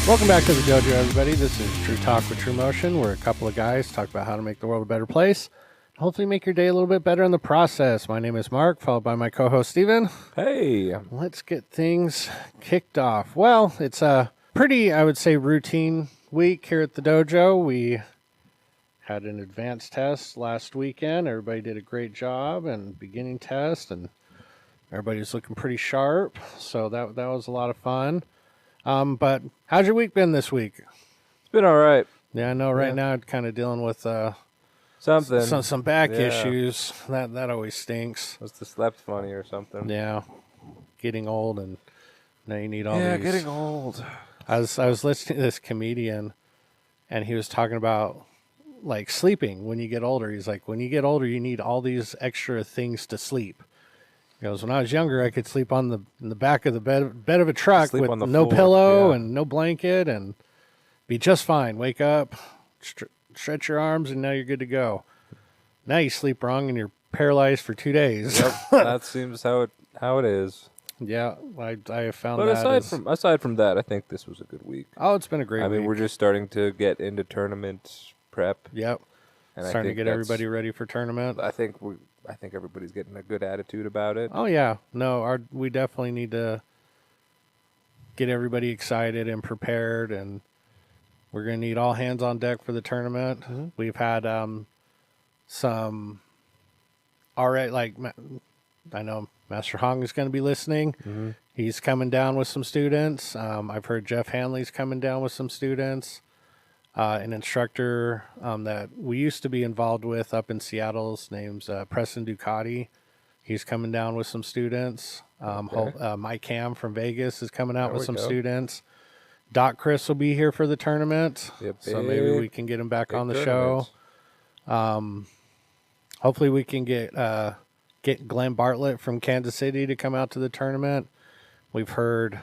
Welcome back to the dojo, everybody. This is True Talk with TRUMOTION, where a couple of guys talk about how to make the world a better place. Hopefully make your day a little bit better in the process. My name is Mark, followed by my co-host Stephen. Hey. Let's get things kicked off. Well, it's a pretty, I would say, routine week here at the dojo. We had an advanced test last weekend. Everybody did a great job, and beginning test, and everybody's looking pretty sharp. So that was a lot of fun. But how's your week been this week? It's been all right. Yeah, I know right now I'm kind of dealing with something. some back issues. That always stinks. Must have slept funny or something. Yeah, getting old, and now you need all these. Yeah, getting old. I was listening to this comedian, and he was talking about like sleeping when you get older. He's like, when you get older, you need all these extra things to sleep. He goes, when I was younger, I could sleep in the back of the bed of a truck with no pillow and no blanket and be just fine. Wake up, stretch your arms, and now you're good to go. Now you sleep wrong and you're paralyzed for 2 days. Yep, that seems how it is. Yeah, I have found but that. But aside from that, I think this was a good week. Oh, it's been a great week. I mean, we're just starting to get into tournament prep. Yep. And starting to get everybody ready for tournament. I think everybody's getting a good attitude about it. Oh yeah, no, we definitely need to get everybody excited and prepared, and we're gonna need all hands on deck for the tournament. Mm-hmm. We've had some already, like I know Master Hong is going to be listening. Mm-hmm. He's coming down with some students. I've heard Jeff Hanley's coming down with some students. An instructor that we used to be involved with up in Seattle's name's Preston Ducati. He's coming down with some students. Mike Cam from Vegas is coming out with some students. Doc Chris will be here for the tournament, so maybe we can get him back on the show. Hopefully we can get Glenn Bartlett from Kansas City to come out to the tournament. We've heard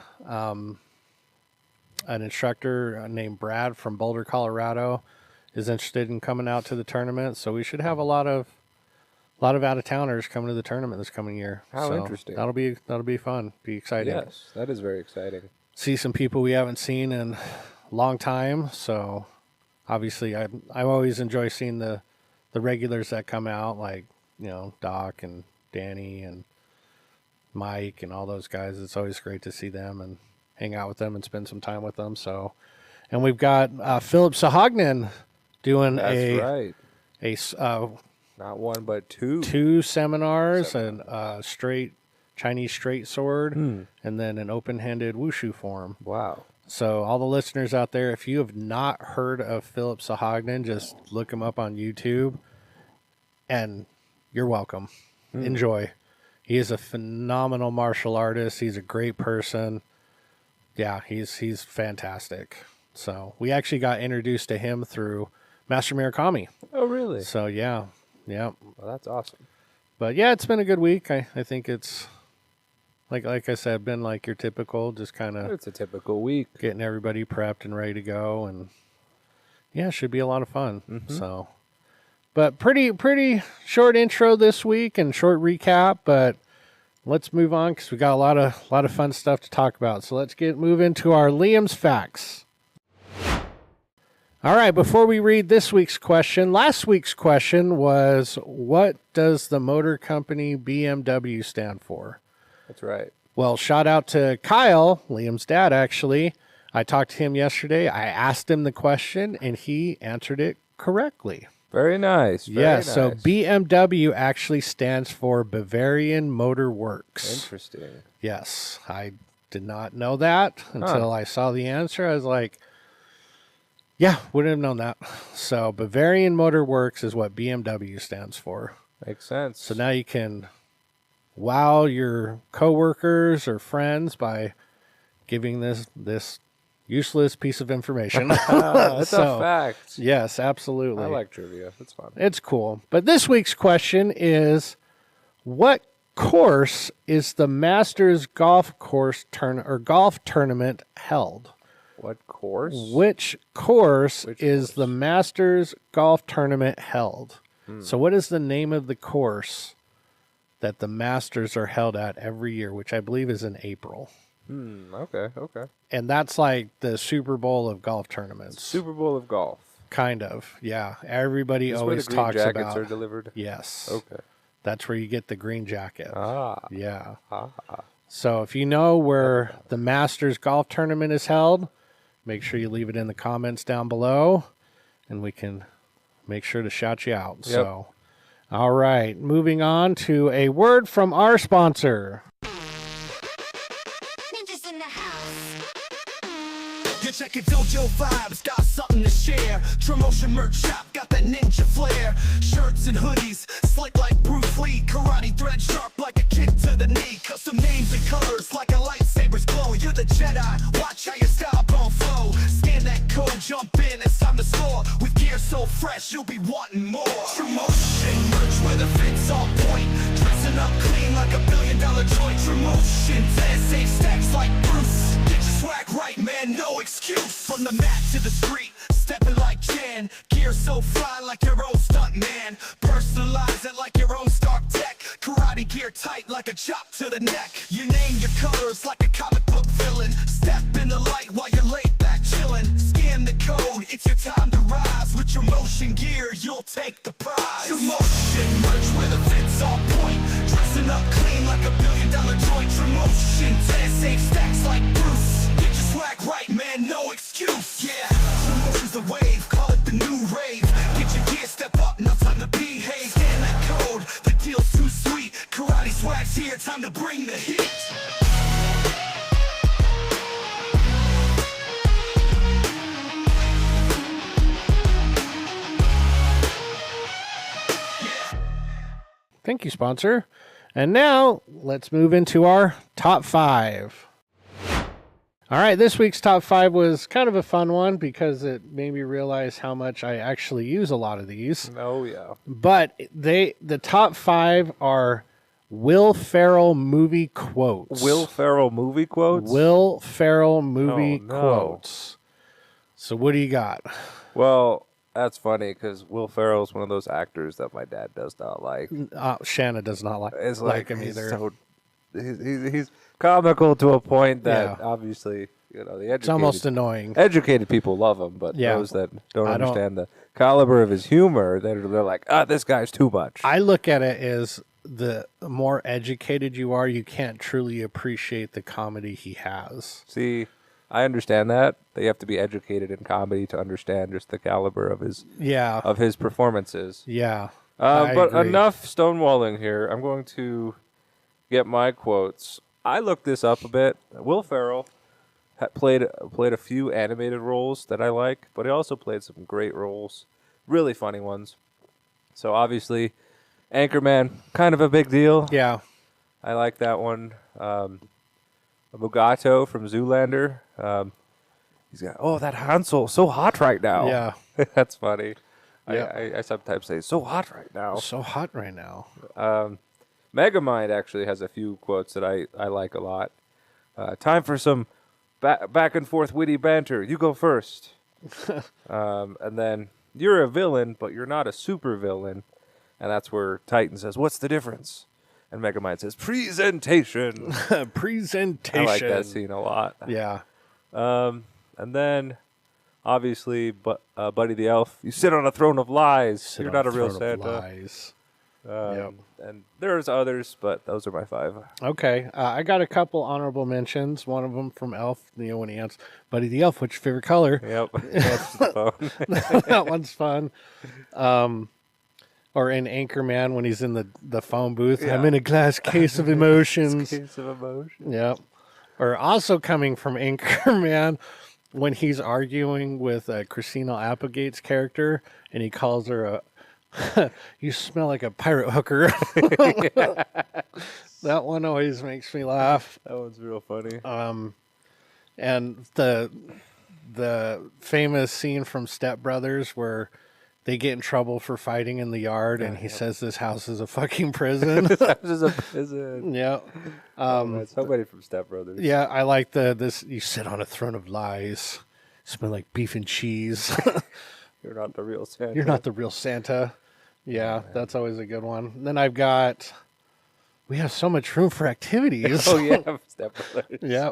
an instructor named Brad from Boulder, Colorado is interested in coming out to the tournament. So we should have a lot of out-of-towners coming to the tournament this coming year. How interesting. That'll be fun. Be exciting. Yes, that is very exciting. See some people we haven't seen in a long time. So obviously I always enjoy seeing the regulars that come out, like, you know, Doc and Danny and Mike and all those guys. It's always great to see them and hang out with them and spend some time with them. So, and we've got Philip Sahagnan doing not one but two seminars, and Chinese straight sword, and then an open-handed wushu form. Wow. So all the listeners out there, if you have not heard of Philip Sahagnan, just look him up on YouTube, and you're welcome. Enjoy. He is a phenomenal martial artist. He's a great person. Yeah, he's fantastic. So we actually got introduced to him through Master Murakami. Oh, really? So yeah. Well, that's awesome. But yeah, it's been a good week. I think it's like I said, been like your typical, just kind of. It's a typical week. Getting everybody prepped and ready to go, and yeah, it should be a lot of fun. Mm-hmm. So, but pretty short intro this week and short recap, but. Let's move on because we got a lot of fun stuff to talk about. So let's move into our Liam's Facts. All right, before we read this week's question, last week's question was, what does the motor company BMW stand for? That's right. Well, shout out to Kyle, Liam's dad, actually. I talked to him yesterday. I asked him the question, and he answered it correctly. Very nice. Very nice. So BMW actually stands for Bavarian Motor Works. Interesting. Yes, I did not know that until I saw the answer. I was like, yeah, wouldn't have known that. So Bavarian Motor Works is what BMW stands for. Makes sense. So now you can wow your coworkers or friends by giving this useless piece of information. That's a fact. Yes, absolutely. I like trivia. It's fun. It's cool. But this week's question is, what course is the Masters golf tournament held? What course? Which course is the Masters golf tournament held? So what is the name of the course that the Masters are held at every year, which I believe is in April? Okay. And that's like the Super Bowl of golf tournaments. Super Bowl of golf. Kind of, yeah. Everybody Is always where the green talks jackets about. are delivered? Yes. Okay. That's where you get the green jacket. Yeah. Ah. So if you know where the Masters golf tournament is held, make sure you leave it in the comments down below, and we can make sure to shout you out. Yep. So, all right, moving on to a word from our sponsor. Ninjas in the house. You check it, Dojo Vibes, got something to share. TRUMOTION merch shop, got that ninja flair. Shirts and hoodies, slick like Bruce Lee. Karate thread sharp like a kick to the knee. Custom names and colors like a lightsaber's glow. You're the Jedi, watch how your style gon' flow. Scan that code, jump in, it's time to score. With gear so fresh, you'll be wanting more. TRUMOTION merch where the fit's on point. Dressing up clean like $1 billion joint. TRUMOTION, safe stacks like Bruce. Get your swag right, man, no excuse. From the mat to the street, stepping like Jan. Gear so fly like your own stunt man. Personalize it like your own Stark Tech. Karate gear tight like a chop to the neck. You name your colors like a comic book villain. Step in the light while you're laid back chilling. Scan the code, it's your time to rise. With your motion gear, you'll take the prize. TRUMOTION merch where the fit's on point. Dressing up clean like $1 billion joint. TRUMOTION, safe stacks like Bruce. Get your swag right, man, no excuse. Yeah, TRUMOTION's the wave, call it the new rave. Get your gear, step up, no time to behave. Scan that code, the deal's too sweet. Karate swag's here, time to bring the heat. Thank you, sponsor. And now let's move into our top 5. All right, this week's top 5 was kind of a fun one because it made me realize how much I actually use a lot of these. Oh, yeah. But the top 5 are Will Ferrell movie quotes. Will Ferrell movie quotes? Will Ferrell movie Oh, no. quotes. So what do you got? Well, that's funny because Will Ferrell is one of those actors that my dad does not like. Shanna does not It's like him he's either. So, he's comical to a point that Yeah. obviously, the It's almost annoying. educated people love him, but Yeah. those that don't I don't- understand the caliber of his humor, they're like, this guy's too much. I look at it as the more educated you are, you can't truly appreciate the comedy he has. See, I understand that you have to be educated in comedy to understand just the caliber of his Yeah. performances. Yeah. I But agree. enough stonewalling here. I'm going to get my quotes. I looked this up a bit. Will Ferrell played a few animated roles that I like, but he also played some great roles, really funny ones. So obviously, Anchorman, kind of a big deal. Yeah. I like that one. Mugato from Zoolander. He's got, that Hansel, so hot right now. Yeah. That's funny. Yeah. I sometimes say, so hot right now. So hot right now. Megamind actually has a few quotes that I like a lot. Time for some back and forth witty banter. You go first. And then, you're a villain, but you're not a super villain. And that's where Titan says, what's the difference? And Megamind says, presentation. Presentation. I like that scene a lot. Yeah. And then, obviously, Buddy the Elf, you sit on a throne of lies. You're not a real Santa. Lies. Yep. And there's others, but those are my 5. Okay. I got a couple honorable mentions. One of them from Elf, when he asks, Buddy the Elf, what's your favorite color? Yep. That's the phone. That one's fun. Or in Anchorman when he's in the phone booth. Yeah. I'm in a glass case of emotions. Case of emotion. Yep. Or also coming from Anchorman when he's arguing with Christina Applegate's character and he calls her a you smell like a pirate hooker. That one always makes me laugh. That one's real funny. And the famous scene from Step Brothers where they get in trouble for fighting in the yard and he says this house is a fucking prison. That was a prison. Yeah. That's somebody from Step Brothers. Yeah, I like this you sit on a throne of lies. Smell like beef and cheese. You're not the real Santa. You're not the real Santa. Yeah, that's always a good one. Then I've got we have so much room for activities. Oh, yeah. Step Brothers. Yeah.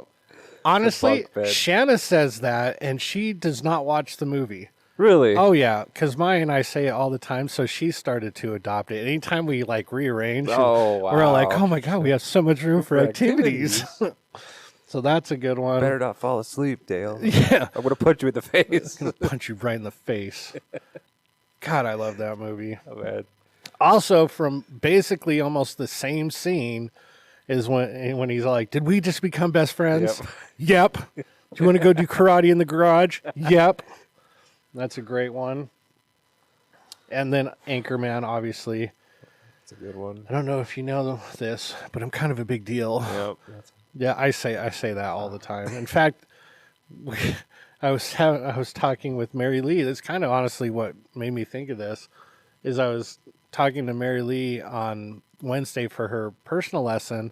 honestly, bunk bed. Shanna says that, and she does not watch the movie. Really? Oh yeah, because Maya and I say it all the time, so she started to adopt it. Anytime we like rearrange, Oh, we're all like, wow. "Oh my god, we have so much room for activities." So that's a good one. Better not fall asleep, Dale. Yeah, I'm gonna punch you in the face. gonna punch you right in the face. God, I love that movie. Oh, man. Also, from basically almost the same scene is when he's like, "Did we just become best friends?" Yep. Do you want to go do karate in the garage? Yep. That's a great one. And then Anchorman, obviously. That's a good one. I don't know if you know this, but I'm kind of a big deal. Yep. Yeah, I say that all the time. In fact, I was talking with Mary Lee. That's kind of honestly what made me think of this. Is I was talking to Mary Lee on Wednesday for her personal lesson,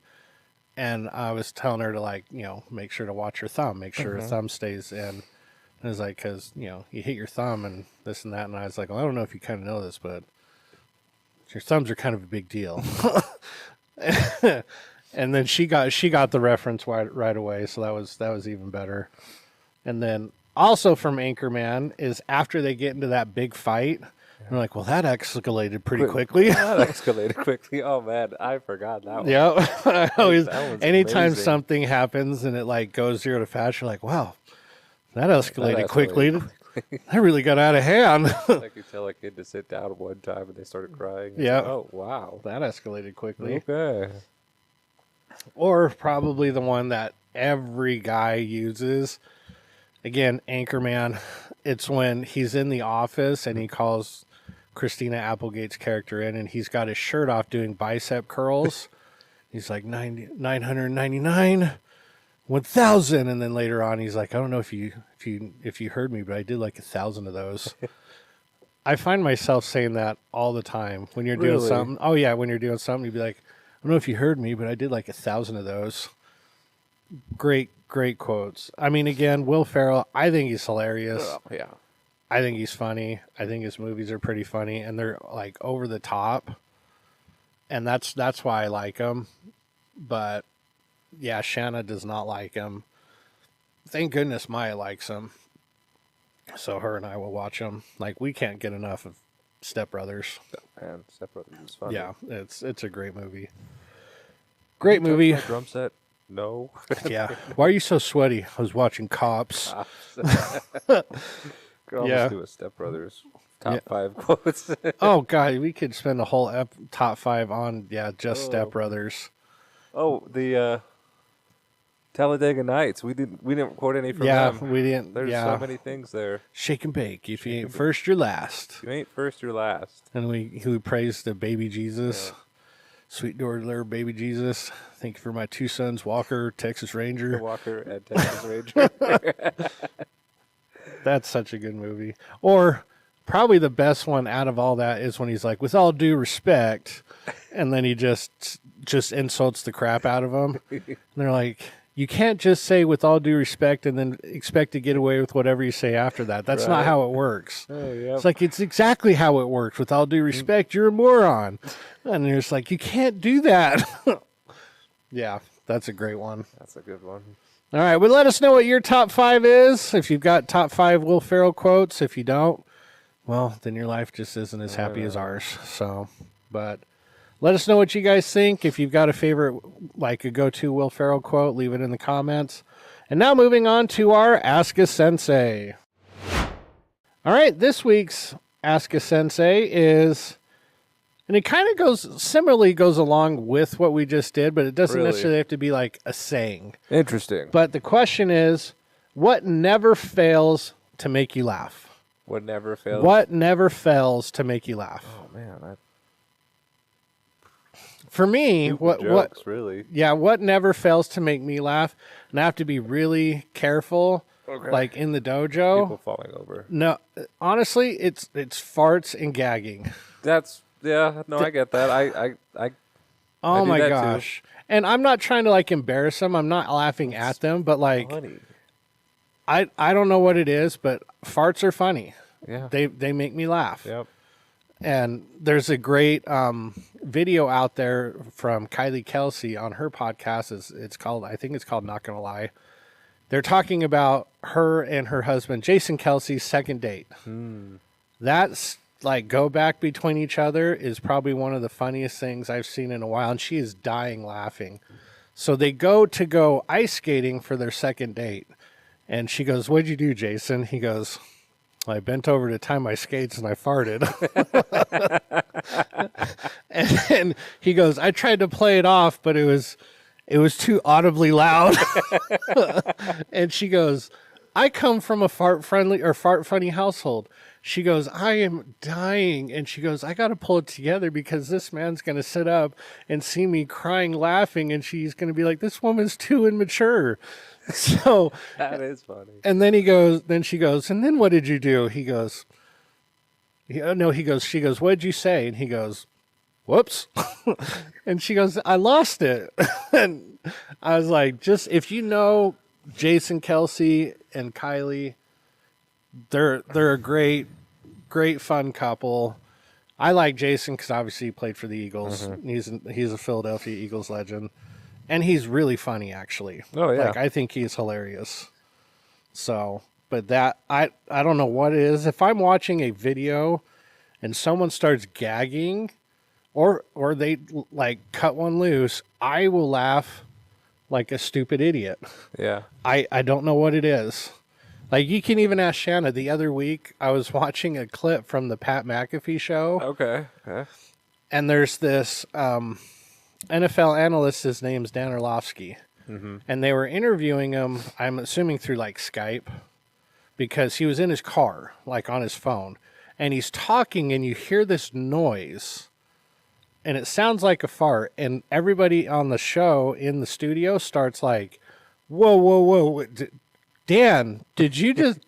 and I was telling her to, like, make sure to watch her thumb, make sure her thumb stays in. And I was like, because you hit your thumb and this and that, and I was like, well, I don't know if you kind of know this, but your thumbs are kind of a big deal. And then she got the reference right away, so that was even better. And then also from Anchorman is after they get into that big fight, I'm like, well, that escalated pretty quickly. That escalated quickly. Oh man, I forgot that one. Yeah, I always, That one's anytime amazing. something happens and it like goes zero to fast, you're like, wow, that escalated quickly. That really got out of hand. I could tell a kid to sit down one time and they started crying. It's Yeah. like, oh wow. That escalated quickly. Okay. Or probably the one that every guy uses. Again, Anchorman. It's when he's in the office and he calls Christina Applegate's character in, and he's got his shirt off doing bicep curls. He's like 999, 1,000, and then later on he's like, I don't know if you heard me, but I did like 1,000 of those. I find myself saying that all the time when you're doing Really? something. Oh yeah, when you're doing something, you'd be like, I don't know if you heard me, but I did like 1,000 of those. Great quotes. I mean, again, Will Ferrell, I think he's hilarious. Oh, yeah. I think he's funny. I think his movies are pretty funny, and they're like over the top. And that's why I like him. But yeah, Shanna does not like him. Thank goodness Maya likes him. So her and I will watch him. Like, we can't get enough of Step Brothers. Man, Step Brothers is funny. Yeah, it's a great movie. Great movie. My drum set? No. Yeah. Why are you so sweaty? I was watching Cops. Could Yeah. almost do a Step Brothers top Yeah. 5 quotes. Oh god, we could spend a whole top 5 on just Step Oh. Brothers. Oh, the Talladega Nights. We didn't quote any from Yeah, them. we didn't. There's yeah, so many things there. shake and bake. If you ain't first, you're last. You ain't first, you're last. And we praised the baby Jesus, sweet daughter, baby Jesus. Thank you for my 2 sons, Walker, Texas Ranger. Walker and Texas Ranger. That's such a good movie. Or probably the best one out of all that is when he's like, with all due respect, and then he just insults the crap out of them. And they're like, you can't just say with all due respect and then expect to get away with whatever you say after that. That's not Right. how it works. Oh, yeah. It's like, it's exactly how it works. With all due respect, you're a moron. And you're just like, you can't do that. Yeah, that's a great one. That's a good one. All right, well, let us know what your top 5 is. If you've got top 5 Will Ferrell quotes. If you don't, well, then your life just isn't as happy as ours. So, but let us know what you guys think. If you've got a favorite, like a go-to Will Ferrell quote, leave it in the comments. And now moving on to our Ask a Sensei. All right, this week's Ask a Sensei is, and it kind of goes along with what we just did, but it doesn't Really? necessarily have to be like a saying. Interesting. But the question is, what never fails to make you laugh? What never fails. What never fails to make you laugh? Oh man, For me, what jokes, really? yeah, what never fails to make me laugh, and I have to be really careful, Okay. like in the dojo. People falling over. No, honestly, it's farts and gagging. I get that. I Oh do my that too. gosh. And I'm not trying to like embarrass them. I'm not laughing at them, but like funny. I don't know what it is, but farts are funny. Yeah. They make me laugh. Yep. And there's a great video out there from Kylie Kelsey on her podcast. It's called, I think it's called Not Gonna Lie. They're talking about her and her husband, Jason Kelsey's second date. That's like go back between each other is probably one of the funniest things I've seen in a while. And she is dying laughing. So they go ice skating for their second date. And she goes, "What'd you do, Jason?" He goes, "I bent over to tie my skates and I farted." And he goes, "I tried to play it off, but it was too audibly loud." And she goes, "I come from a fart funny household." She goes, "I am dying." And she goes, "I got to pull it together because this man's going to sit up and see me crying, laughing. And she's going to be like, this woman's too immature." So That is funny. and then she goes, "And then what did you do?" He goes, she goes, "What'd you say?" And he goes, "Whoops." And she goes, "I lost it." And I was like, just if you know Jason Kelsey and Kylie, they're a great fun couple. I like Jason because obviously he played for the Eagles. He's a Philadelphia Eagles legend, and he's really funny actually. Oh yeah. Like I think he's hilarious. So, but that I don't know what it is. If I'm watching a video and someone starts gagging, or they like cut one loose, I will laugh like a stupid idiot. Yeah. I don't know what it is. Like you can even ask Shanna. The other week I was watching a clip from the Pat McAfee show. Okay. And there's this NFL analyst, his name's Dan Orlovsky. And they were interviewing him, I'm assuming through like Skype, because he was in his car, like on his phone. And he's talking and you hear this noise. And it sounds like a fart. And everybody on the show in the studio starts like, whoa, whoa, whoa. Dan, did you just...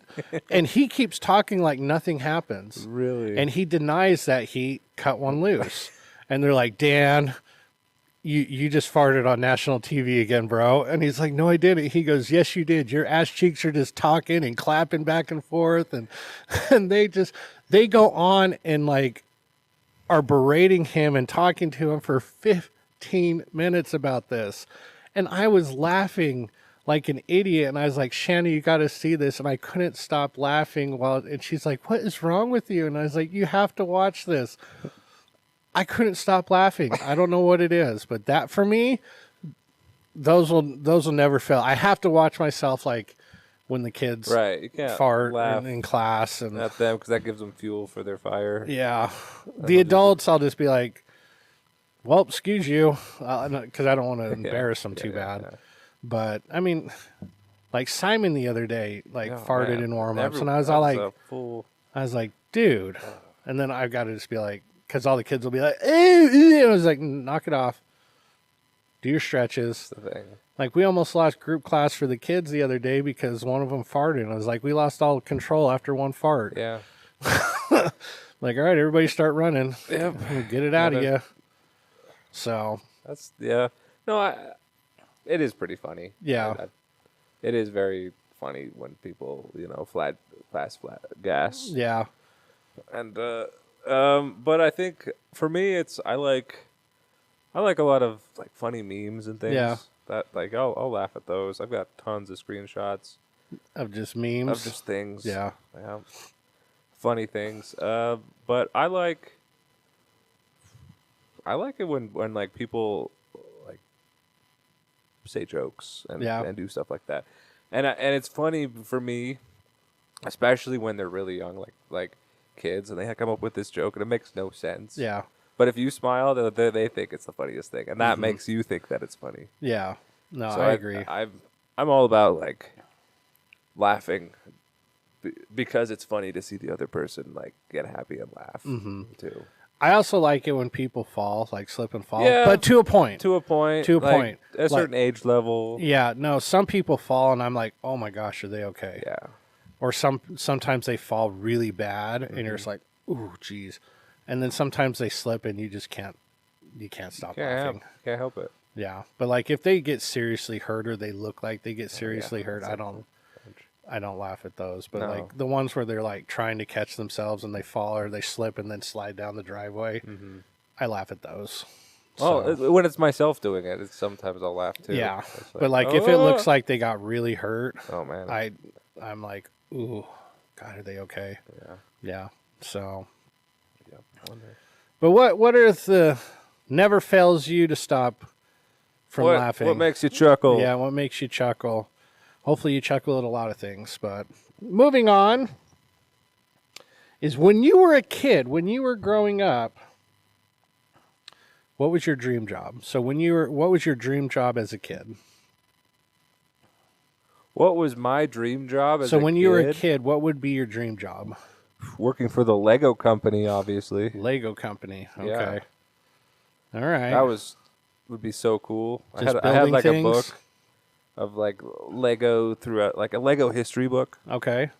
And he keeps talking like nothing happens. Really? And he denies that he cut one loose. And they're like, "Dan, you just farted on national TV again, bro." And he's like, "No, I didn't." He goes, "Yes, you did. Your ass cheeks are just talking and clapping back and forth." And they go on and like are berating him and talking to him for 15 minutes about this. And I was laughing like an idiot. And I was like, "Shanna, you got to see this." And I couldn't stop laughing and she's like, "What is wrong with you?" And I was like, "You have to watch this." I couldn't stop laughing. I don't know what it is, but that for me, those will never fail. I have to watch myself like when the kids Right. You can't fart laugh in class and at them because that gives them fuel for their fire. yeah. The adults, I'll just be like, "Well, excuse you," because I don't want to embarrass them too bad. Yeah. But I mean, like Simon the other day, like farted Man. in warm-ups, and I was That all was like, a full... I was like, "Dude," and then I've got to just be like, because all the kids will be like, "And I was like, "Knock it off. Do your stretches." the thing. Like we almost lost group class for the kids the other day because one of them farted. And I was like, we lost all control after one fart. Yeah. Like, all right, everybody start running. Yep. Get it out of you. So That's yeah. No, it is pretty funny. Yeah. It is very funny when people, flat gas. yeah, And but I think for me I like a lot of like funny memes and things. Yeah. That like I'll laugh at those. I've got tons of screenshots of just memes. of just things. Yeah. Yeah. Funny things. But I like it when like people like say jokes and do stuff like that. And it's funny for me, especially when they're really young, like kids, and they come up with this joke and it makes no sense. Yeah. But if you smile, they think it's the funniest thing, and that makes you think that it's funny. Yeah. No, So I agree. I'm all about like laughing because it's funny to see the other person like get happy and laugh too. I also like it when people fall, like slip and fall, Yeah. but to a point. To a point. To a like, point. At a certain age level. Yeah, no, some people fall and I'm like, "Oh my gosh, are they okay?" Yeah. Or sometimes they fall really bad and you're just like, "Ooh, geez." And then sometimes they slip and you just can't stop laughing. Can't help it. Yeah. But like if they get seriously hurt or they look like they get seriously hurt, I don't laugh at those. But No. like the ones where they're like trying to catch themselves and they fall or they slip and then slide down the driveway, I laugh at those. So, when it's myself doing it, it's sometimes I'll laugh too. yeah. It's But like if it "Oh!" looks like they got really hurt, Oh man. I'm like, ooh, God, are they okay? Yeah. Yeah. So, Yeah. I wonder. but what are the never fails you to stop from laughing? What makes you chuckle? Yeah, what makes you chuckle? Hopefully you chuckle at a lot of things. But moving on is when you were a kid, when you were growing up, what was your dream job? So what was your dream job as a kid? What was my dream job as So a when kid? you were a kid, what would be your dream job? Working for the Lego company, obviously. Lego company. Okay. Yeah. All right. That would be so cool. Just I had building like things? a book of like Lego throughout, like a Lego history book, Okay.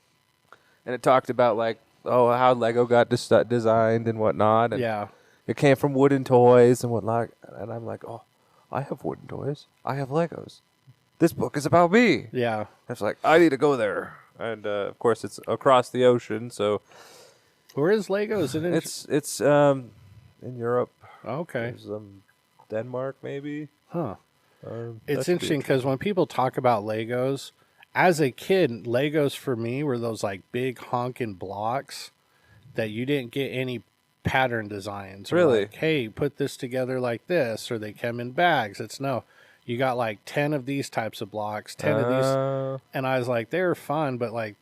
and it talked about like how Lego got designed and whatnot. And Yeah. it came from wooden toys and whatnot. And I'm like, oh, I have wooden toys. I have Legos. This book is about me. Yeah. It's like I need to go there. And of course, it's across the ocean, so Where is Lego? Is it in it's in Europe. Okay. There's, Denmark, maybe. Huh. That It's should be interesting because when people talk about Legos, as a kid, Legos for me were those like big honking blocks that you didn't get any pattern designs. Or Really? like, hey, put this together like this, or they come in bags. It's no. You got like 10 of these types of blocks, 10 of these. And I was like, they were fun, but like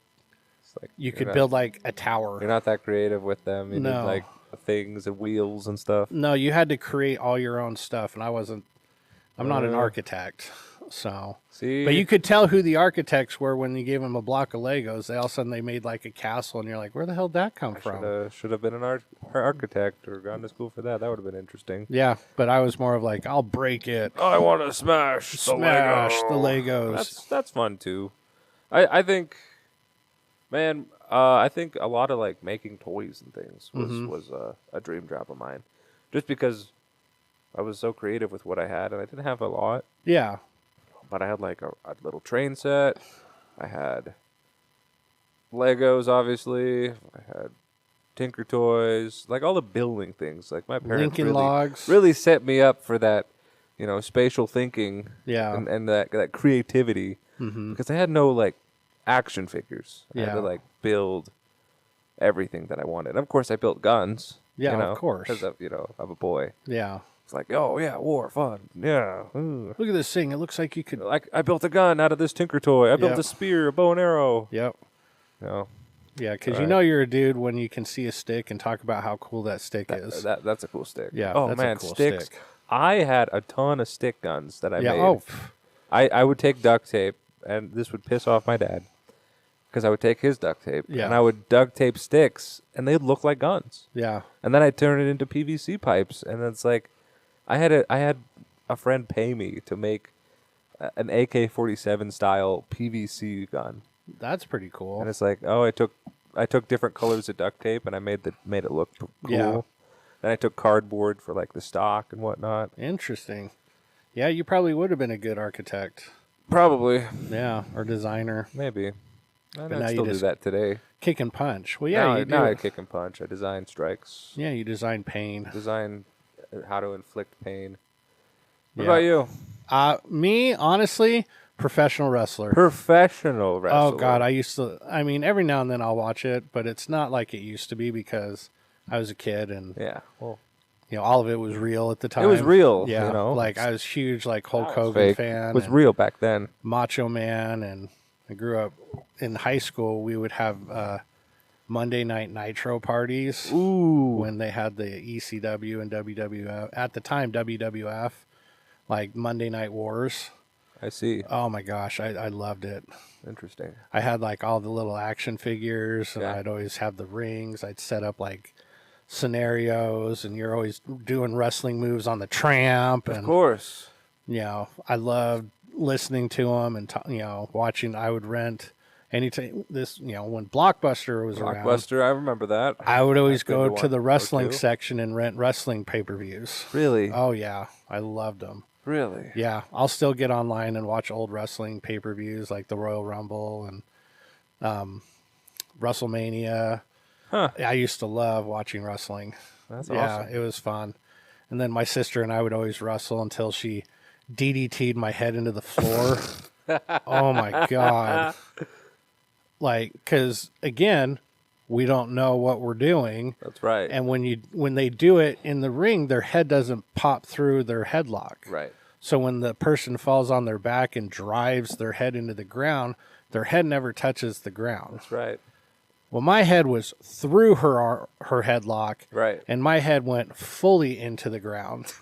It's like you you're could not- build like a You're tower. not that creative with them. You No. need like things and wheels and stuff. No, you had to create all your own stuff. And I'm not an architect. So, See, but you could tell who the architects were when you gave them a block of Legos. They all of a sudden they made like a castle, and you're like, where the hell did that come from? should have been an architect or gone to school for that. That would have been interesting. Yeah, but I was more of like, I'll break it, I want to smash the Legos. That's fun too. I think, man, I think a lot of like making toys and things was a dream job of mine, just because I was so creative with what I had, and I didn't have a lot, Yeah, but I had like a little train set. I had Legos, obviously. I had Tinker Toys, like all the building things. Like my parents Lincoln Logs. really set me up for that, spatial thinking. Yeah. and that creativity, because I had no like action figures. I had Yeah. to like build everything that I wanted. And of course, I built guns. Yeah, of course. because I'm a boy. Yeah. It's like, oh yeah, war, fun, yeah. Look at this thing. It looks like you could. Like I built a gun out of this Tinker Toy. I built Yep. a spear, a bow and arrow. Yep. No, Yeah, because All you right. know you're a dude when you can see a stick and talk about how cool that stick is. that's a cool stick. Yeah, Oh that's a man, cool sticks. stick. I had a ton of stick guns that I yeah. made. Oh. I would take duct tape, and this would piss off my dad, because I would take his duct tape, Yeah. and I would duct tape sticks, and they'd look like guns. Yeah. And then I'd turn it into PVC pipes, and it's like, I had a friend pay me to make an AK-47 style PVC gun, That's pretty cool. and it's like, oh, I took different colors of duct tape, and I made it look cool. Yeah. Then I took cardboard for like the stock and whatnot. Interesting. Yeah, you probably would have been a good architect. Probably, Yeah, or designer. maybe. now I you still do just- that today. Kick and punch. Well, yeah, now, you do. now I kick and punch. I design strikes. Yeah, you design pain. Design how to inflict pain. What Yeah. about you? Me, honestly, professional wrestler. Professional wrestler. Oh God, I mean, every now and then I'll watch it, but it's not like it used to be because I was a kid and Yeah. Well, all of it was real at the time. it was real. Yeah, You know, like I was huge, like Hulk That was Hogan fake. fan. It was and real back then. Macho Man, and I grew up in high school. We would have Monday Night Nitro parties Ooh. when they had the ECW and WWF at the time. WWF, like Monday Night Wars. I see. Oh my gosh, I loved it. Interesting. I had like all the little action figures, and Yeah. I'd always have the rings. I'd set up like scenarios, and you're always doing wrestling moves on the tramp. Of And course. I loved listening to them and watching. I would rent anytime when Blockbuster was around. Blockbuster. I remember that. I would always I've been go to to one the or wrestling two. section and rent wrestling pay-per-views. Really. Oh yeah, I loved them. Really. Yeah, I'll still get online and watch old wrestling pay-per-views like the Royal Rumble and WrestleMania. Huh. I used to love watching wrestling. That's Yeah, awesome. it was fun. And then my sister and I would always wrestle until she DDT'd my head into the floor. Oh my God. Like, because again, we don't know what we're doing. That's right. And when they do it in the ring, their head doesn't pop through their headlock. Right. So when the person falls on their back and drives their head into the ground, their head never touches the ground. That's right. Well, my head was through her headlock, Right. and my head went fully into the ground.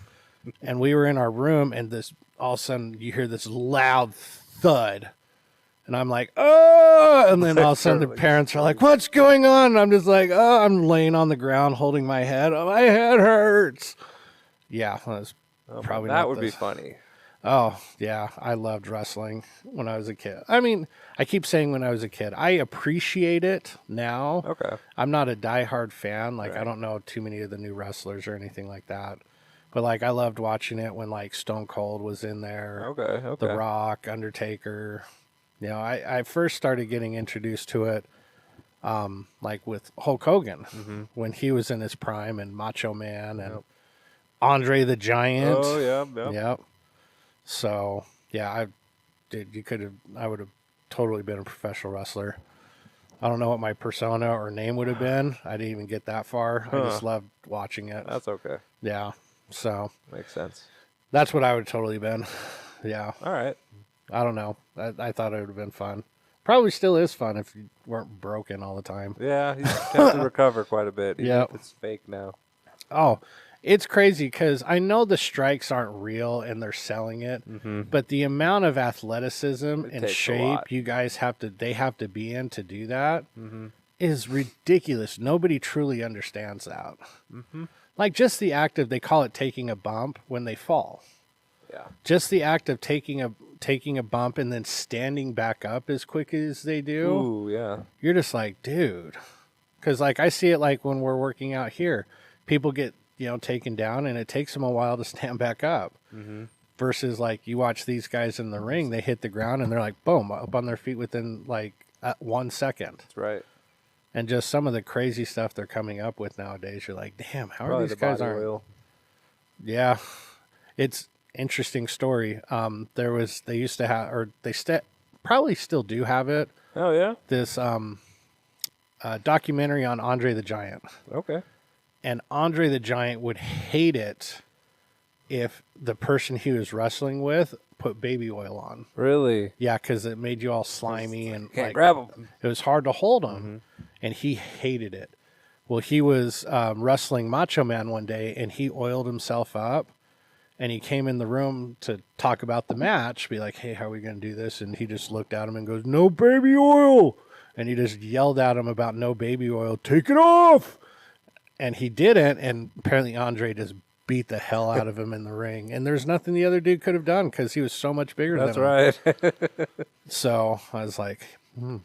And we were in our room, and this all of a sudden you hear this loud thud, and I'm like, oh! And then all of a sudden the parents are like, "What's going on?" And I'm just like, "Oh, I'm laying on the ground holding my head. Oh, my head hurts." Yeah, that was probably that not would be this. funny. Oh, yeah. I loved wrestling when I was a kid. I mean, I keep saying when I was a kid. I appreciate it now. Okay. I'm not a diehard fan. Like, I Right. don't know too many of the new wrestlers or anything like that. But, like, I loved watching it when, like, Stone Cold was in there. Okay. Okay. The Rock, Undertaker. You know, I first started getting introduced to it, like, with Hulk Hogan when he was in his prime, and Macho Man and Andre the Giant. Oh, yeah. Yeah. Yep. So yeah, I would have totally been a professional wrestler. I don't know what my persona or name would have been. I didn't even get that far. I just loved watching it. That's okay. Yeah. So Makes sense. that's what I would totally been. Yeah. All right. I don't know. I thought it would have been fun. Probably still is fun if you weren't broken all the time. Yeah, you have to recover quite a bit. Even Yep. if it's fake now. Oh, it's crazy because I know the strikes aren't real and they're selling it, but the amount of athleticism and takes a shape lot. you guys have to be in to do that is ridiculous. Nobody truly understands that. Like just the act of, they call it taking a bump when they fall. Yeah. Just the act of taking a bump and then standing back up as quick as they do. Ooh, yeah. You're just like, dude. Because, like, I see it like when we're working out here. People get, taken down, and it takes them a while to stand back up. Versus, like, you watch these guys in the ring, they hit the ground, and they're like, boom, up on their feet within, like, 1 second. That's right. And just some of the crazy stuff they're coming up with nowadays, you're like, damn, how are Probably these the guys body aren't... oil. Yeah. It's interesting story. They used to have, or they probably still do have it, Oh, yeah? this documentary on Andre the Giant. Okay. And Andre the Giant would hate it if the person he was wrestling with put baby oil on. Really? Yeah, because it made you all slimy and Can't like, grab them. it was hard to hold him, and he hated it. Well, he was wrestling Macho Man one day, and he oiled himself up, and he came in the room to talk about the match, be like, hey, how are we going to do this? And he just looked at him and goes, no baby oil. And he just yelled at him about no baby oil. Take it off. And he didn't, and apparently Andre just beat the hell out of him in the ring. And there's nothing the other dude could have done because he was so much bigger That's than him. right. So I was like,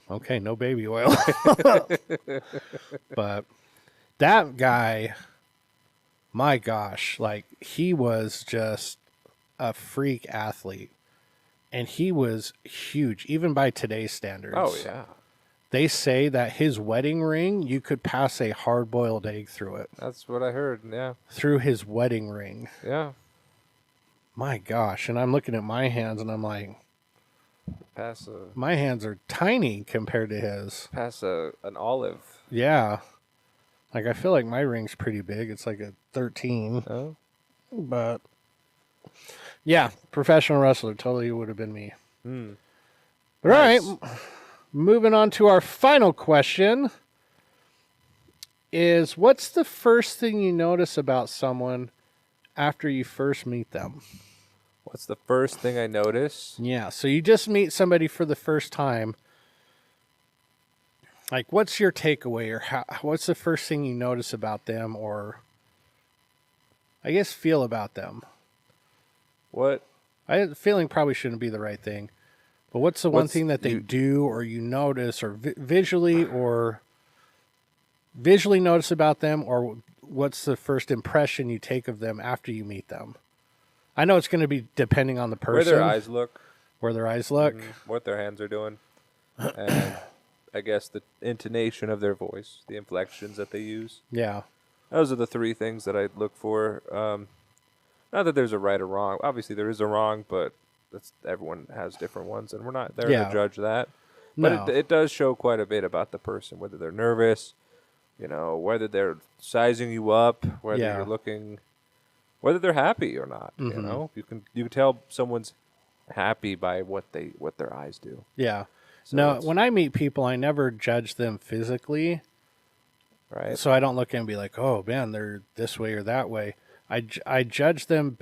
okay, no baby oil. But that guy, my gosh, like he was just a freak athlete. And he was huge, even by today's standards. Oh, yeah. They say that his wedding ring, you could pass a hard-boiled egg through it. That's what I heard. Yeah. Through his wedding ring. Yeah. My gosh. And I'm looking at my hands and I'm like, my hands are tiny compared to his. An olive. Yeah. Like, I feel like my ring's pretty big. It's like a 13. Oh. But, yeah, professional wrestler. Totally would have been me. All right. Moving on to our final question is, what's the first thing you notice about someone after you first meet them? What's the first thing I notice? Yeah, so you just meet somebody for the first time. Like, what's your takeaway, or what's the first thing you notice about them, or I guess feel about them? What? Feeling probably shouldn't be the right thing. But what's the one thing that they do, or you notice, or visually notice about them, or what's the first impression you take of them after you meet them? I know it's going to be depending on the person. Where their eyes look. What their hands are doing. And I guess the intonation of their voice, the inflections that they use. Yeah. Those are the three things that I look for. Not that there's a right or wrong. Obviously, there is a wrong, but everyone has different ones, and we're not there Yeah. to judge that. But No. it does show quite a bit about the person, whether they're nervous, whether they're sizing you up, whether Yeah. you're looking, whether they're happy or not. Mhm. You can tell someone's happy by what their eyes do. Yeah. So No, it's- when I meet people, I never judge them physically. Right. So I don't look at them and be like, oh, man, they're this way or that way. I judge them,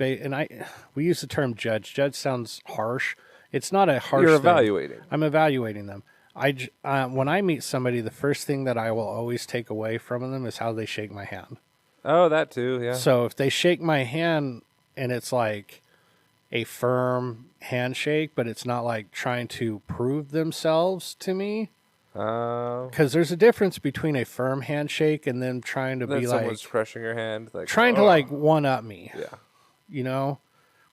we use the term judge. Judge sounds harsh. It's not a harsh You're thing. evaluating. I'm evaluating them. When I meet somebody, the first thing that I will always take away from them is how they shake my hand. Oh, that too. Yeah. So if they shake my hand and it's like a firm handshake, but it's not like trying to prove themselves to me, because there's a difference between a firm handshake and them trying to then be someone's like crushing your hand, like trying to "Oh." like one up me. Yeah.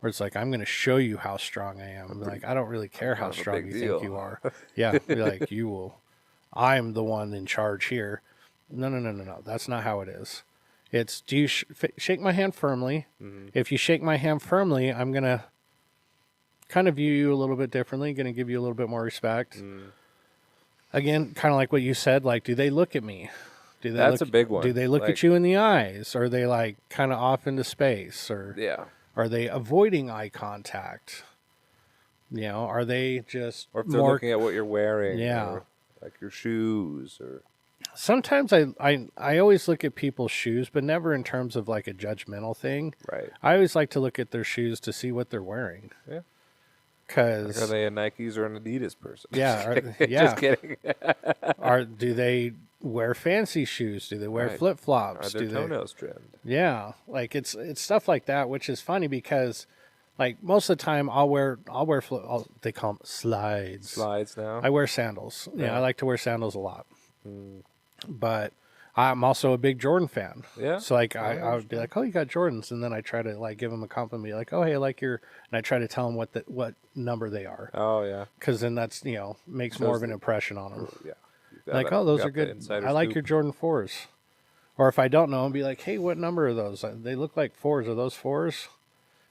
Where it's like, I'm going to show you how strong I am. Like, I don't really care how kind of a strong big you deal. think you are. Yeah. Be like, I'm the one in charge here. No. That's not how it is. It's, do you shake my hand firmly? Mm-hmm. If you shake my hand firmly, I'm going to kind of view you a little bit differently, going to give you a little bit more respect. Again, kind of like what you said, like, do they look at me? That's a big one. Do they look Like- at you in the eyes? Or are they like kind of off into space? Or Yeah. are they avoiding eye contact? Are they just Or if they're more? looking at what you're wearing. Yeah. Or like your shoes or. Sometimes I always look at people's shoes, but never in terms of like a judgmental thing. Right. I always like to look at their shoes to see what they're wearing. Yeah. Because Are they a Nikes or an Adidas person? yeah, Just kidding. do they wear fancy shoes? Do they wear Right. flip Are flops? their toenails trimmed? Yeah, like it's stuff like that, which is funny because, like most of the time, I'll wear they call them slides. Slides now. I wear sandals. Yeah, Yeah. I like to wear sandals a lot. But I'm also a big Jordan fan. Yeah? So like I I would be like, oh, you got Jordans, and then I try to like give them a compliment, be like, oh, hey, I like your, and I try to tell them what number they are, Oh yeah. because then that's makes more of an impression on them. Yeah. You've got Like, that- oh, those got are the good. insider I like scoop. your Jordan 4s. Or if I don't know, I'll be like, hey, what number are those? They look like 4s. Are those 4s?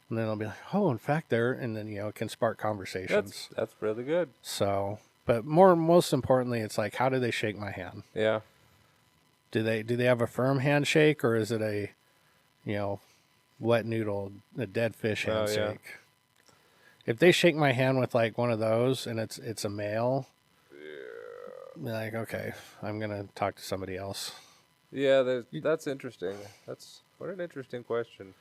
And then I'll be like, oh, in fact, they're, and then, it can spark conversations. That's really good. So, but most importantly, it's like, how do they shake my hand? Yeah. Do they have a firm handshake, or is it a, wet noodle, a dead fish Oh, yeah. handshake? If they shake my hand with like one of those and it's a male, be like, okay, I'm gonna talk to somebody else. Yeah. That's interesting. What an interesting question.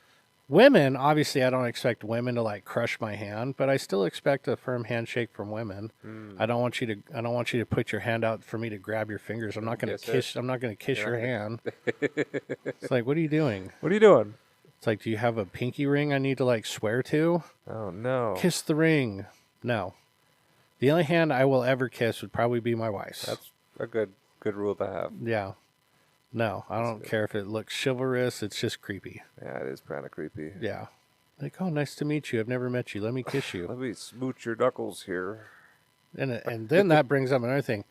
Women, obviously, I don't expect women to like crush my hand, but I still expect a firm handshake from women. I don't want you to put your hand out for me to grab your fingers. I'm not gonna Kiss it. kiss. I'm not gonna kiss You're your not hand. It's like, what are you doing? What are you doing? It's like, do you have a pinky ring I need to like swear to? Oh no. Kiss the ring. No. The only hand I will ever kiss would probably be my wife's. That's a good rule to have. Yeah. No, I don't care if it looks chivalrous. It's just creepy. Yeah, it is kind of creepy. Yeah. Like, oh, nice to meet you. I've never met you. Let me kiss you. Let me smooch your knuckles here. And then that brings up another thing.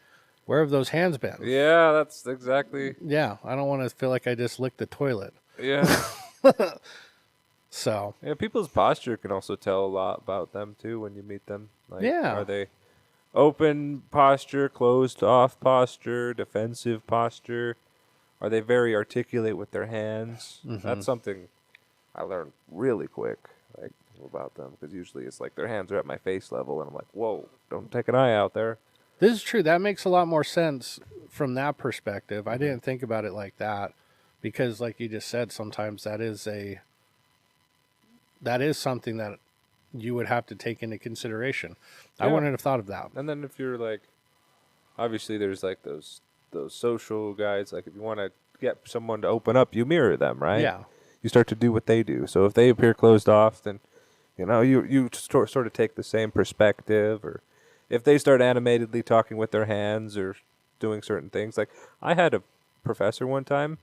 Where have those hands been? Yeah, that's exactly. Yeah, I don't want to feel like I just licked the toilet. Yeah. So, Yeah, people's posture can also tell a lot about them too when you meet them. Like, Yeah. Are they open posture, closed off posture, defensive posture? Are they very articulate with their hands? That's something I learned really quick, like about them, because usually it's like their hands are at my face level, and I'm like, whoa, don't take an eye out there. this is true. That makes a lot more sense from that perspective. I didn't think about it like that because, like you just said, sometimes that is something that you would have to take into consideration. I Yeah. wouldn't have thought of that. And then if you're like, obviously there's like those social guys, like if you want to get someone to open up, you mirror them, right? Yeah. You start to do what they do. So if they appear closed off, then you sort of take the same perspective. Or if they start animatedly talking with their hands or doing certain things, like I had a professor one time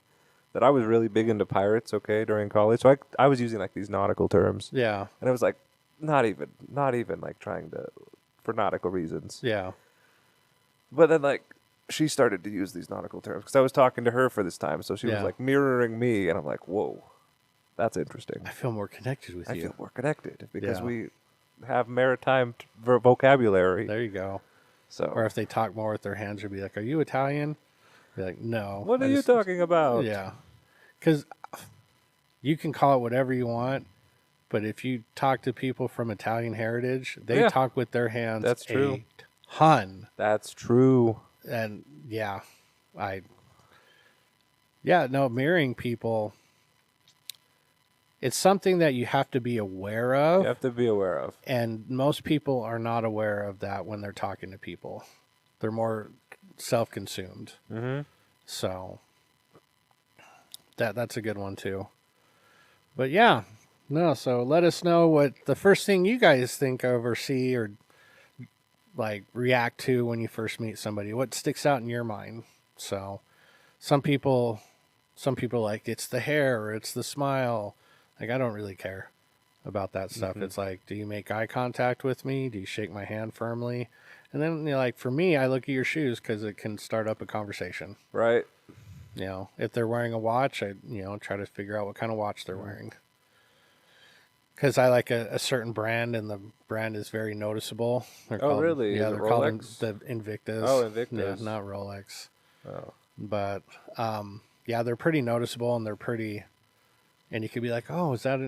that I was really big into pirates. Okay, during college, so I was using like these nautical terms, Yeah. and it was like not even like trying to for nautical reasons. Yeah. But then, like, she started to use these nautical terms because I was talking to her for this time, so she Yeah. was like mirroring me, and I'm like, "Whoa, That's interesting. I feel more connected with I you. feel more connected because Yeah. we have maritime vocabulary. There you go. So, Or if they talk more with their hands, you'll be like, "Are you Italian?" Be like, "No." what are you talking about? Yeah, because you can call it whatever you want, but if you talk to people from Italian heritage, they Yeah. talk with their hands. That's true. A ton. That's true. And no, mirroring people. It's something that you have to be aware of. You have to be aware of. And most people are not aware of that when they're talking to people. They're more self-consumed. Mm-hmm. So that's a good one too. But yeah, no. So let us know what the first thing you guys think of or see or like react to when you first meet somebody. What sticks out in your mind? So some people like it's the hair or it's the smile. Like, I don't really care about that stuff. Mm-hmm. It's like, do you make eye contact with me? Do you shake my hand firmly? And then, like, for me, I look at your shoes because it can start up a conversation. Right. If they're wearing a watch, I, try to figure out what kind of watch they're wearing. Because I like a certain brand, and the brand is very noticeable. They're called, really? Yeah, Is it they're called Rolex? the Invictus. Oh, Invictus. Yeah, not Rolex. Oh. But, yeah, they're pretty noticeable, and they're pretty... And you could be like, "Oh, is that?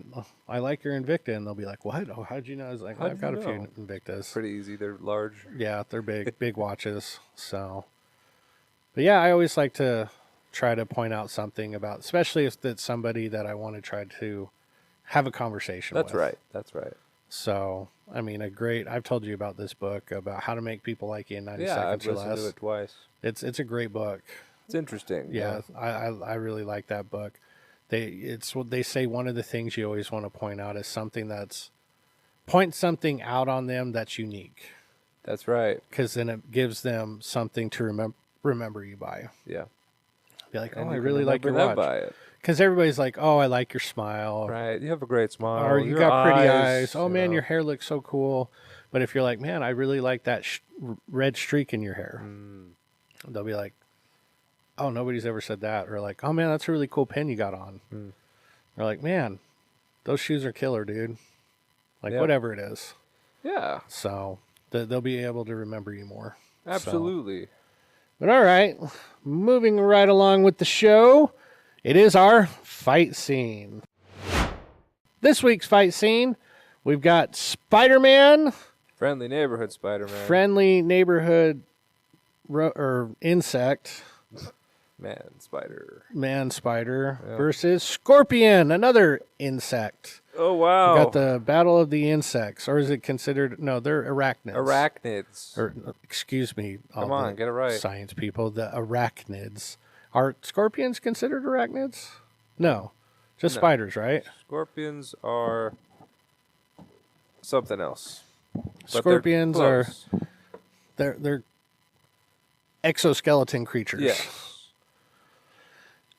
I like your Invicta," and they'll be like, "What? Oh, how'd you know?" I was like, "I've got a few Invictas." Pretty easy. They're large. Yeah, they're big watches. So, but yeah, I always like to try to point out something about, especially if it's somebody that I want to try to have a conversation with. That's right. That's right. So, I mean, I've told you about this book about how to make people like you in 90 Yeah, I've seconds or listened less. to it twice. It's a great book. It's interesting. Yeah, I really like that book. It's what they say. One of the things you always want to point out is point something out on them that's unique. That's right. Because then it gives them something to remember you by. Yeah. Be like, And "Oh, I you really can like your remember them watch." by it. Because everybody's like, "Oh, I like your smile." Right. You have a great smile. Or you Your got pretty eyes. Oh, you man, know. your hair looks so cool. But if you're like, "Man, I really like that red streak in your hair," they'll be like, "Oh, nobody's ever said that." Or like, "Oh, man, that's a really cool pen you got on." They're like, "Man, those shoes are killer, dude." Like, Yep. whatever it is. Yeah. So they'll be able to remember you more. Absolutely. But all right, moving right along with the show, it is our fight scene. This week's fight scene, we've got Spider-Man, Friendly neighborhood Spider-Man. friendly neighborhood or insect, man spider, Yeah. versus Scorpion, another insect. Oh, wow. We've got the battle of the insects, or is it considered? No, they're arachnids. Arachnids. Or excuse me, all Come on, the get it right. science people. The arachnids. Are scorpions considered arachnids? No, just No. spiders, right? Scorpions are something else. But they're Scorpions are close. they're exoskeleton creatures. Yes.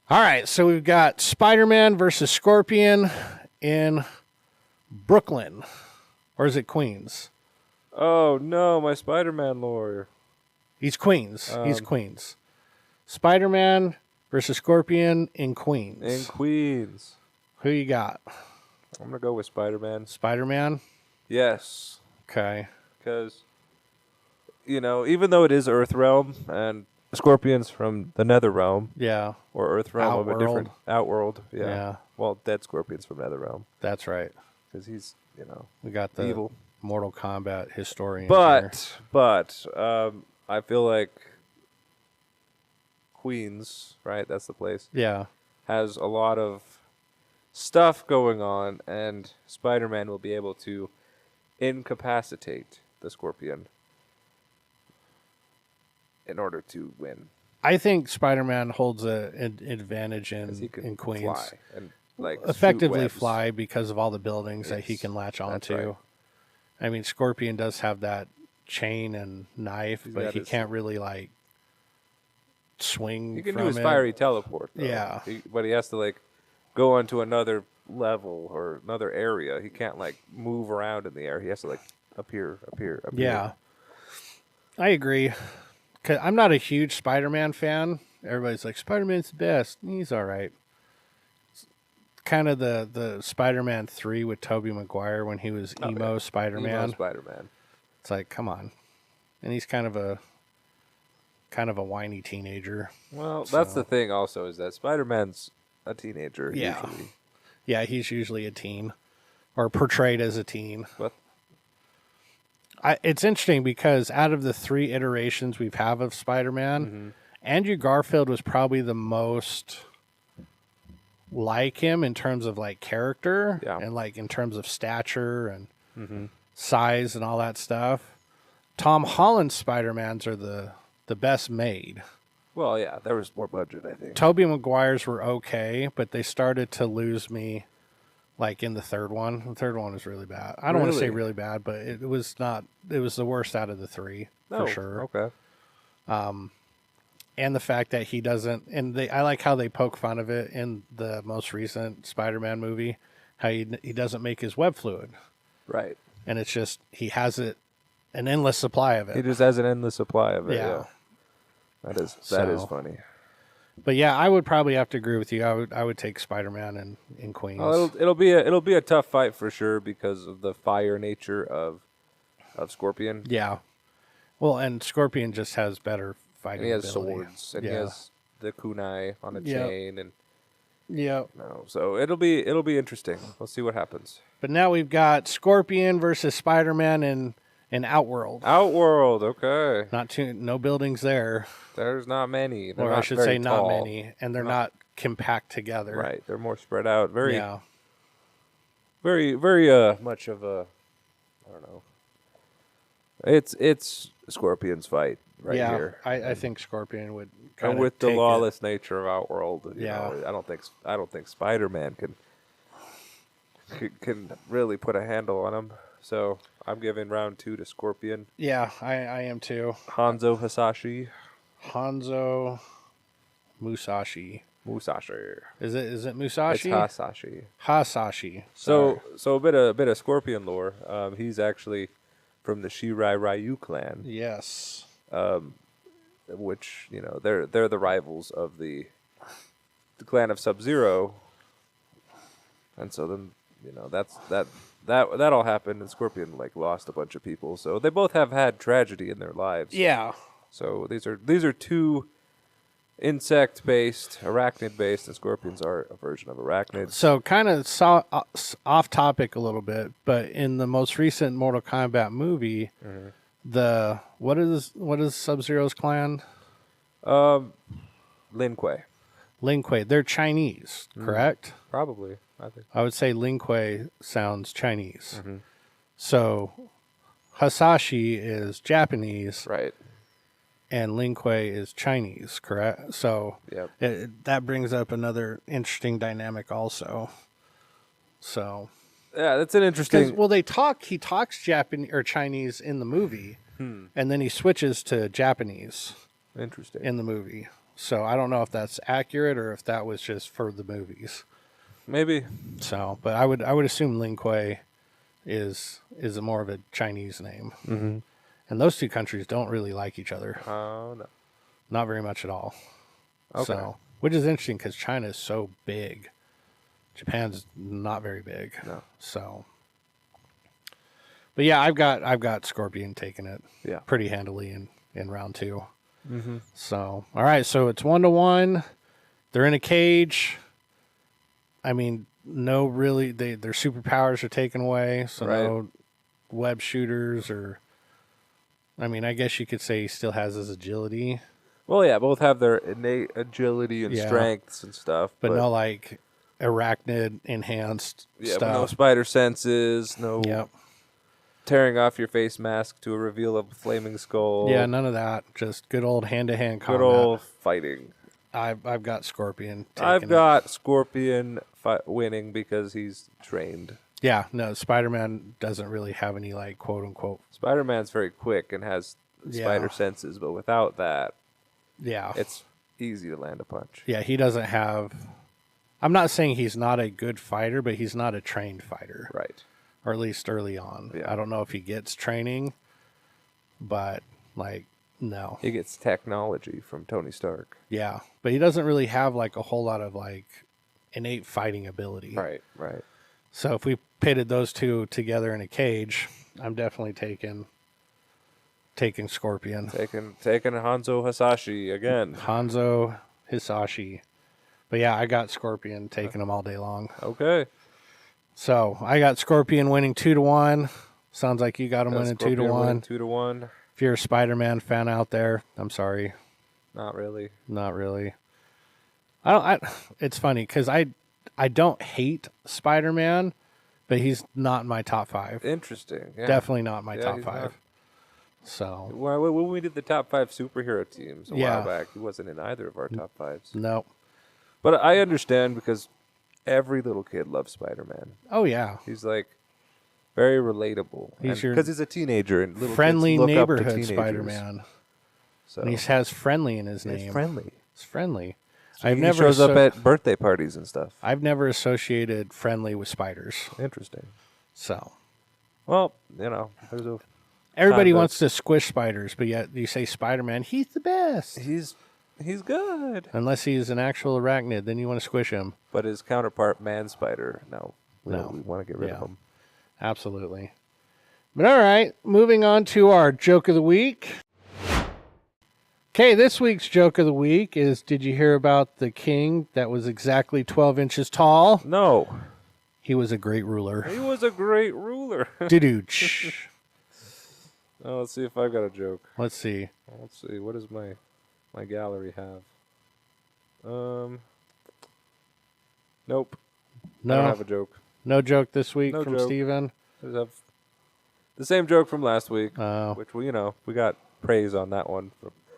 All right, so we've got Spider-Man versus Scorpion in Brooklyn, or is it Queens? Oh, no, my Spider-Man lore. He's Queens. He's Queens. Spider-Man versus Scorpion in Queens. In Queens. Who you got? I'm going to go with Spider-Man. Spider-Man? Yes. Okay. Because, even though it is Earth Realm and Scorpion's from the Nether Realm, Yeah, or Earth Realm of a different Outworld. Yeah. Yeah. Well, Dead Scorpion's from Nether Realm. that's right. Because he's, We got the evil. Mortal Kombat historian here. But, I feel like Queens, right? That's the place. Yeah. Has a lot of stuff going on, and Spider-Man will be able to incapacitate the Scorpion in order to win. I think Spider-Man holds an advantage 'Cause he can in Queens. fly and shoot Effectively webs. fly because of all the buildings that he Yes, can latch that's onto. right. I mean, Scorpion does have that chain and knife, He's but got he his- can't really swing. He can from do his it. fiery teleport, though. Yeah. But he has to go onto another level or another area. He can't move around in the air. He has to appear. Yeah, I agree. 'Cause I'm not a huge Spider-Man fan. Everybody's like, Spider-Man's the best. He's all right. kind of the Spider-Man 3 with Tobey Maguire when he was emo Spider-Man. Emo Spider-Man. It's like, come on. And he's kind of a whiny teenager. Well, that's the thing also, is that Spider-Man's a teenager Yeah. usually. Yeah, he's usually a teen or portrayed as a teen. But It's interesting because out of the 3 iterations we've had of Spider-Man, Andrew Garfield was probably the most like him in terms of like character and like in terms of stature and size and all that stuff. Tom Holland's Spider-Mans are the best made. well, yeah, there was more budget, I think. Tobey Maguire's were okay, but they started to lose me like in the third one. The third one was really bad. I don't want to say really bad, but it was not. It was the worst out of the 3 for sure. Okay. And the fact that he doesn't, and I like how they poke fun of it in the most recent Spider-Man movie, how he doesn't make his web fluid, Right. and it's just he has an endless supply of it. He just has an endless supply of it. Yeah. That is So- funny. But yeah, I would probably have to agree with you. I would take Spider-Man in Queens. Well, it'll be a tough fight for sure because of the fire nature of Scorpion. Yeah. Well, and Scorpion just has better fighting And he has ability. swords, and he has the kunai on a Yep. chain, and Yeah. so it'll be interesting. We'll see what happens. But now we've got Scorpion versus Spider-Man in Outworld. Outworld, okay. No buildings there. There's not many. They're Or not I should very say not tall. many. And they're not compact together. Right, they're more spread out. Very, Yeah. very, very much of a, I don't know. It's Scorpion's fight right yeah, here. I think Scorpion would And kind with the lawless nature of Outworld, you Yeah. know, I don't think Spider-Man can really put a handle on him. So I'm giving round 2 to Scorpion. Yeah, I am too. Hanzo Hasashi. Hanzo Musashi. Musashi. Is it It's Musashi? Hasashi. Hasashi. So a bit of Scorpion lore. He's actually from the Shirai Ryu clan, Yes. which, you know, they're the rivals of the clan of Sub-Zero. And so then, you know, that all happened, and Scorpion like lost a bunch of people. So they both have had tragedy in their lives. Yeah. So these are 2 insect-based, arachnid-based, and Scorpions are a version of arachnids. So kind of off topic a little bit, but in the most recent Mortal Kombat movie, what is Sub-Zero's clan? Lin Kuei. Lin Kuei. They're Chinese, correct? Probably, I think. I would say Lin Kuei sounds Chinese. So Hasashi is Japanese, Right. and Lin Kuei is Chinese, correct? So Yep. that brings up another interesting dynamic also. So, Yeah, that's an interesting. well, he talks Japanese or Chinese in the movie, and then he switches to Japanese Interesting. in the movie. So I don't know if that's accurate or if that was just for the movies. Maybe. So, but I would assume Lin Kuei is more of a Chinese name. Mm-hmm. And those 2 countries don't really like each other. Oh no. Not very much at all. Okay. So, which is interesting because China is so big. Japan's not very big. No. So, but yeah, I've got Scorpion taking it. Yeah. Pretty handily in round 2. Mm-hmm. So, all right. So it's 1-1. They're in a cage. I mean, no, really, their superpowers are taken away. So Right. no web shooters or. I mean, I guess you could say he still has his agility, Well, yeah, both have their innate agility and Yeah. strengths and stuff, but no like arachnid enhanced yeah, but no stuff. spider senses, no Yep. tearing off your face mask to reveal a flaming skull. Yeah, none of that. Just good old hand-to-hand combat. good old fighting. I've got Scorpion. I've taking it. got Scorpion winning because he's trained. Yeah, no, Spider-Man doesn't really have any like quote unquote. Spider-Man's very quick and has spider senses, but without that, Yeah, it's easy to land a punch. yeah, he doesn't have. I'm not saying he's not a good fighter, but he's not a trained fighter, Right. or at least early on. Yeah. I don't know if he gets training, but like no, He gets technology from Tony Stark. yeah, but he doesn't really have like a whole lot of like innate fighting ability. Right, right. So if we pitted those two together in a cage, I'm definitely taking Scorpion. Taking Hanzo Hasashi again. Hanzo Hisashi. But yeah, I got Scorpion taking them all day long. Okay. So I got Scorpion winning 2-1. Sounds like you got him winning 2-1. 2-1. If you're a Spider-Man fan out there, I'm sorry. Not really. Not really. It's funny because I don't hate Spider-Man, but he's not in my top 5. Interesting. Yeah. Definitely not in my Yeah, top he's 5. not. So When we did the top 5 superhero teams a Yeah. while back, he wasn't in either of our top 5s. no. But I understand because every little kid loves Spider-Man. Oh yeah. He's like very relatable. He's your because he's a teenager and little friendly kids look up to neighborhood teenagers. Spider-Man. So And he has friendly in his name. he's friendly. It's friendly. He shows up at birthday parties and stuff. I've never associated friendly with spiders. Interesting. So Well, there's a everybody Kinda. wants to squish spiders, but yet you say Spider-Man, he's the best. he's good. Unless he's an actual arachnid, then you want to squish him. But his counterpart, Man Spider, no, No. we want to get rid Yeah. of him. Absolutely. But all right, moving on to our joke of the week. Okay, this week's joke of the week is, did you hear about the king that was exactly 12 inches tall? No, He was a great ruler. he was a great ruler. Doo-doo-ch. Oh, let's see if I've got a joke. Let's see. Let's see. What does my gallery have? Nope. I don't No, have a joke. no joke this week No from joke. Stephen. I just have the same joke from last week, Oh. which we got praise on that one.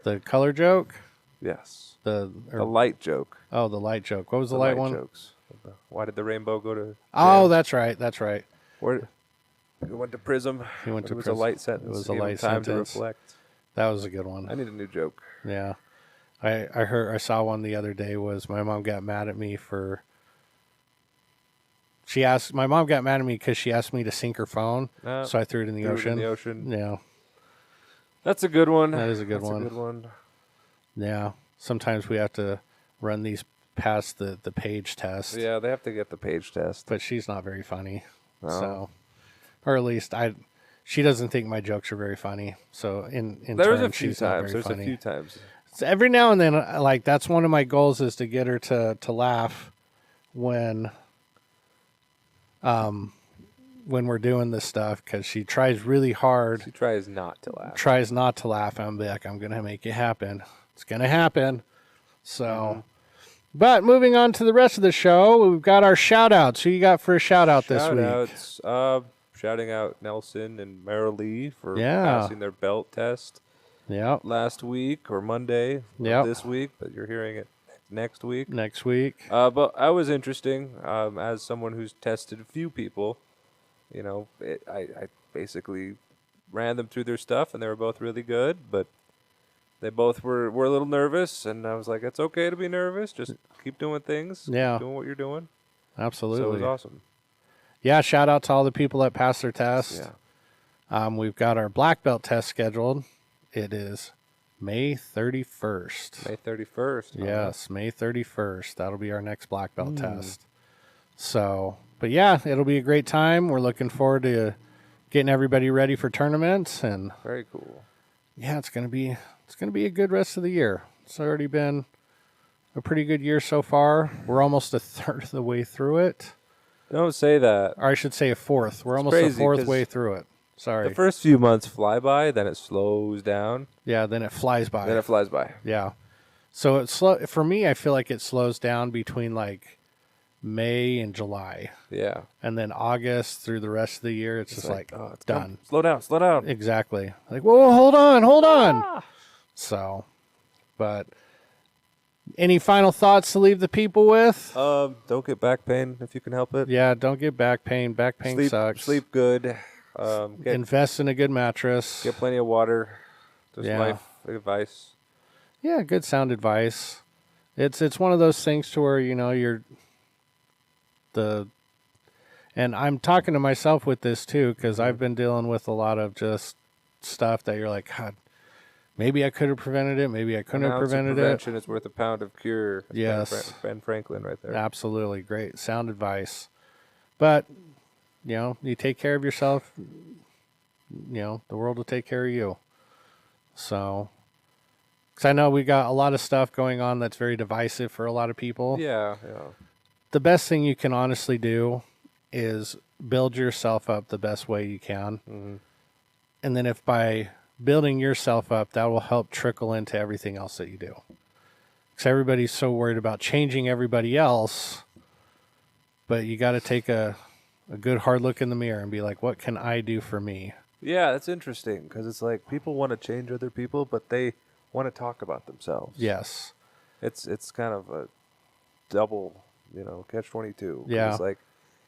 The color joke? Yes. The light joke. Oh, the light joke. What was the light one? Jokes. Why did the rainbow go to? Oh, jail? that's right. That's right. Where he went to Prism. He went to It was Prism. a light sentence. It was a Gave him light time sentence. to reflect. That was a good one. I need a new joke. Yeah. I saw one the other day was my mom got mad at me for my mom got mad at me because she asked me to sink her phone. So I threw it in the ocean. In the ocean. Yeah. That's a good one. That is a good That's one. A good one. Yeah. Sometimes we have to run these past the page test. Yeah, they have to get the page test. But she's not very funny. No. So, or at least she doesn't think my jokes are very funny. So in There's turn, a few she's not times. very There's funny. a few times. So every now and then, like that's one of my goals is to get her to laugh when we're doing this stuff because she tries really hard. She tries not to laugh. Tries not to laugh. I'm like, I'm gonna make it happen. It's gonna happen. So, but moving on to the rest of the show, we've got our shout outs. Who you got for a shout out this week? Shout-outs. Shouting out Nelson and Merrill Lee for Yeah. passing their belt test Yep. last week or Monday of Yep. this week, but you're hearing it next week. Next week. But I was interesting as someone who's tested a few people. I basically ran them through their stuff, and they were both really good, but they both were a little nervous, and I was like, it's okay to be nervous. Just keep doing things. Yeah. Keep doing what you're doing. Absolutely. So it was awesome. Yeah, shout out to all the people that passed their test. Yeah. We've got our black belt test scheduled. It is May 31st. May 31st. Yes, May 31st. That'll be our next black belt test. So, but yeah, it'll be a great time. We're looking forward to getting everybody ready for tournaments, and Very cool. yeah, it's gonna be a good rest of the year. It's already been a pretty good year so far. We're almost a third of the way through it. Don't say that. Or I should say a fourth. We're It's almost a crazy, fourth 'cause way through it. Sorry. The first few months fly by, then it slows down, Yeah, then it flies by. then it flies by. Yeah. So it's slow for me. I feel like it slows down between like May and July, Yeah. and then August through the rest of the year. It's just like oh, it's done. Slow down, slow down. Exactly. Like, whoa, hold on. So, but any final thoughts to leave the people with? Don't get back pain if you can help it. Yeah, don't get back pain. Back pain sucks. Sleep good. Invest in a good mattress. Get plenty of water. Just Yeah. life advice. Yeah, good sound advice. It's one of those things to where and I'm talking to myself with this too because I've been dealing with a lot of just stuff that you're like, God, maybe I could have prevented it. Maybe I couldn't An have ounce of prevented it. prevention is worth a pound of cure. That's Yes. Ben Franklin right there. Absolutely. Great. Sound advice. But, you take care of yourself, the world will take care of you. So, because I know we got a lot of stuff going on that's very divisive for a lot of people. Yeah. The best thing you can honestly do is build yourself up the best way you can. Mm-hmm. And then if by building yourself up, that will help trickle into everything else that you do. Because everybody's so worried about changing everybody else, but you got to take a good hard look in the mirror and be like, what can I do for me? Yeah, that's interesting because it's like people want to change other people, but they want to talk about themselves. Yes. It's kind of a double, catch-22. Yeah. It's like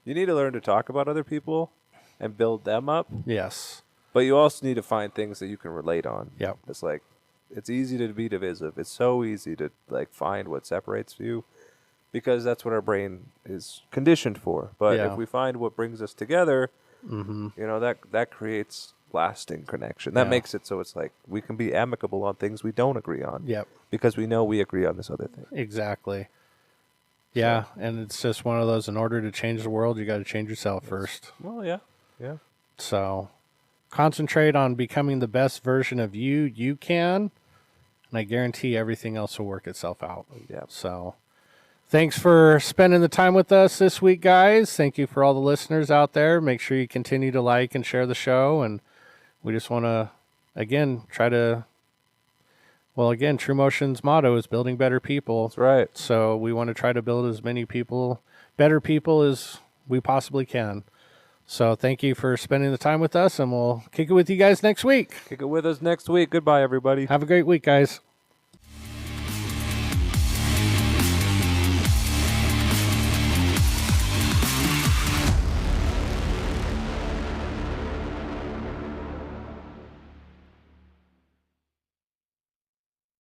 you need to learn to talk about other people and build them up, Yes. but you also need to find things that you can relate on. Yep. It's like it's easy to be divisive. It's so easy to like find what separates you because that's what our brain is conditioned for. But Yeah. if we find what brings us together, Mm-hmm. that creates lasting connection. That Yeah. makes it so it's like we can be amicable on things we don't agree on. Yep. Because we know we agree on this other thing. Exactly. Yeah. And it's just one of those, in order to change the world, you got to change yourself first. Well, yeah. Yeah. So concentrate on becoming the best version of you can, and I guarantee everything else will work itself out. Yeah. So thanks for spending the time with us this week, guys. Thank you for all the listeners out there. Make sure you continue to like and share the show. And we just want to, again, TruMotion's motto is building better people. That's right. So we want to try to build as many better people as we possibly can. So thank you for spending the time with us, and we'll kick it with you guys next week. Kick it with us next week. Goodbye, everybody. Have a great week, guys.